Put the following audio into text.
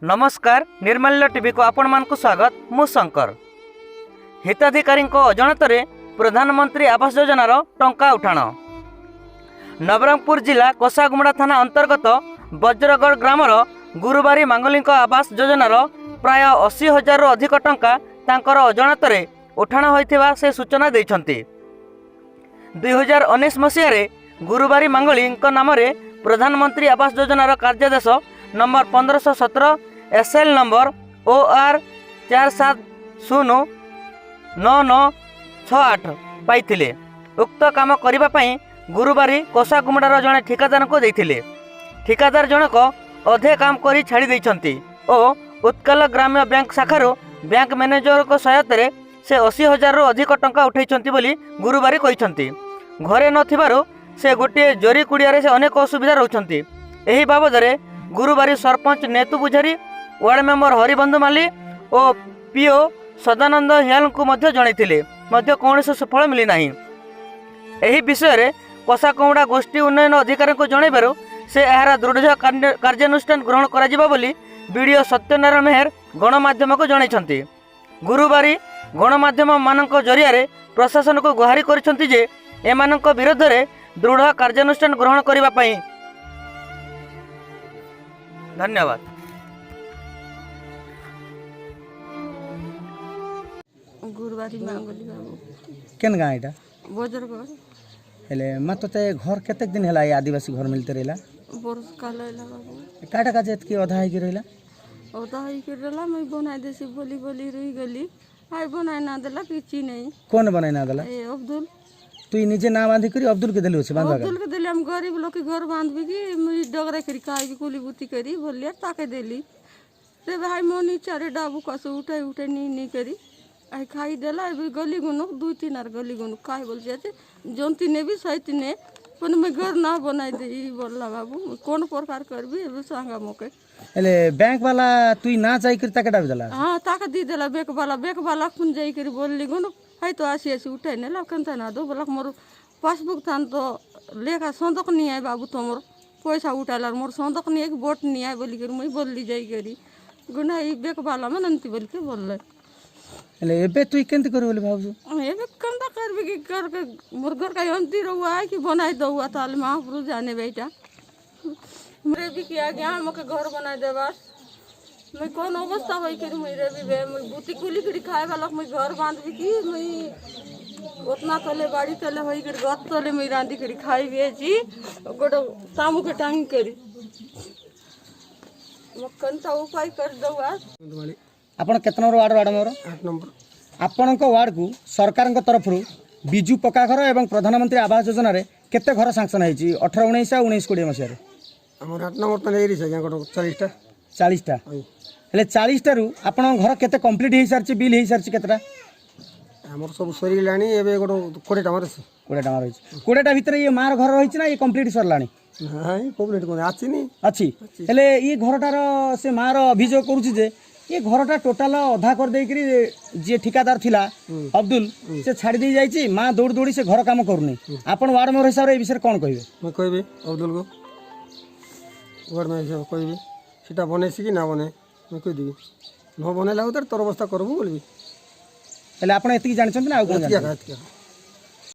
नमस्कार निर्माल्य टीवी को आपण मानकु स्वागत। मु शंकर। हिताधिकारी अजाणत प्रधानमंत्री आवास योजनार टंका उठाण। नवरंगपुर जिला कोसागुमड़ा थाना अंतर्गत वज्रगढ़ ग्रामर गुरुबारी मांगली आवास योजनार प्राय 80,000 अधिक टंका तांकर अजाणत उठाण होइथिबा से सूचना देइछन्ति। 2019 मसीह गुरुबारी मांगली नाम प्रधानमंत्री आवास योजनार कार्यदेश नंबर 1517 SL नंबर OR 47099968 पाइथिले। उक्त काम करिबा पई गुरुबारी कोसागुमड़ार जड़े ठिकादार को देथिले। ठिकादार जनक अधे काम करी छाड़ी दैछन्ति ओ उत्कल ग्राम्य बैंक शाखारो बैंक मैनेजर को सहायतारे से 80,000 अधिक टंका उठैछन्ति बोली गुरुबारी कहिछन्ति। घरे नथिबारु से गोटे जोरी कुड़ियारे से अनेक असुविधा रहउछन्ति। एही बाबदरे गुरुबारी सरपंच नेतु पुजारी, वार्ड मेंबर हरिबंधु माली और पीओ सदानंद हियाल को मध्य जनैथिले मध्य कौनसी सफल मिली नाही। एही विषय रे कोसागुमड़ा गोष्ठी उन्नयन अधिकारी को जनैबारु से एहार दृढ़ कार्यानुष्ठान ग्रहण करा बोली वीडियो सत्यनारायण मेहर गणमाध्यम को जनैछन्ति। गुरुबारी गणमाध्यम मानक जरिया प्रशासन को गुहारी करिसन्ति जे एमानक विरोध रे दृढ़ कार्यानुष्ठान ग्रहण करिबा पई। धन्यवाद। गुरुबारी मांगली बाबू केन गाँव एटा बजरगढ़ हेले मत ते घर केते दिन हला ये आदिवासी घर मिलते रहला बरस काल आइला बाबू काटा का जेत की अधा है की रहला ओदा ही के रहला मैं बनाई देसी बोली बोली रही गली हाय बनाई ना देला किछि नहीं। कौन बनाई ना दला ए अब्दुल तू निजे ना बांधी करी अब्दुल के देलु से बांधवा अब्दुल के देली हम गरीब लोग के घर बांधबी की मुई डगरा करी काई की कुली बुती करी बोलिया ताके देली से भाई मोनी चारे डाबू कसु उठाई उठे नी करी आई खाई देला गली गुनो 2-3 आर गली गुनो काहे बोल जाते जोंती ने भी सहित ने पण मैं घर ना बनाई दे बोलला बाबू कौन प्रकार करबी ए सांगा मोके हेले बैंक वाला तू ना जाई कर ताके डाब दला हां ताके दी देला बैंक वाला कुन जाई कर बोलली गुनो हाय तो आसी उठाई ने लकंता ना दो बोला मोर पासबुक थान तो लेखा संदक नहीं आए बाबू तोमर पैसा उठाला मोर संदक नहीं है वोट नहीं आए बोली कर मैं बोलली जाई करी गुना ई बैंक वाला में नंती बोल के बोलले हेले एबे तू केंत करू बोले भाबू एबे कंदा करबी की कर के मोर घर का अंती रहुआ है कि बनाई दहुआ ताल महापुरुष जाने बेटा मेरे भी किया गया मके घर बनाई दे बस मैं कौन अवस्था होई के मेरे भी बे मैं बुती कुली करी खाए वाला मैं घर बांध भी की मैं उतना तले बाड़ी तले होई के गत तले मैं रांदी करी खाई बेची गोडो तामू के टांग करी मकंता उपाय कर दहुआ। आपण केतना वार्ड मोर 8 नंबर आपण को वार्ड को सरकार तरफ बिजू पक्का घर एवं प्रधानमंत्री आवास योजना रे केते घर सैंक्शन है 18 19 और 19 20 मसिया रे हमर 8 नंबर तले एरी से 40 टा हेले 40 टा रु आपण घर केते कंप्लीट हे सरची बिल हे सरची केतरा हमर सब सरी लानी एबे गोटो 20 टा मारसी 20 टा रही 20 टा भीतर ये मार घर रही ना ये कंप्लीट सरलानी हां कंप्लीट कोन आछिनी अच्छी हेले ये घरटार से मार अभियोग करूची जे ये घरटा टोटाल अधा कर दे जी ठिकादार थिला अब्दुल से छाड़ी दे जाइए माँ दौड़ दौड़ी से घर काम करूनी आपण वार्ड मेंबर हिसाब रे ए विषय कौन कहबे मैं कहबे अब्दुल को वार्ड में हिसाब कहबे सेटा बनेसी कि ना बने मैं कह देबी न बनेला उधर तोर अवस्था करबो बोलबी हेले आपण एति जानछन ना आ कोन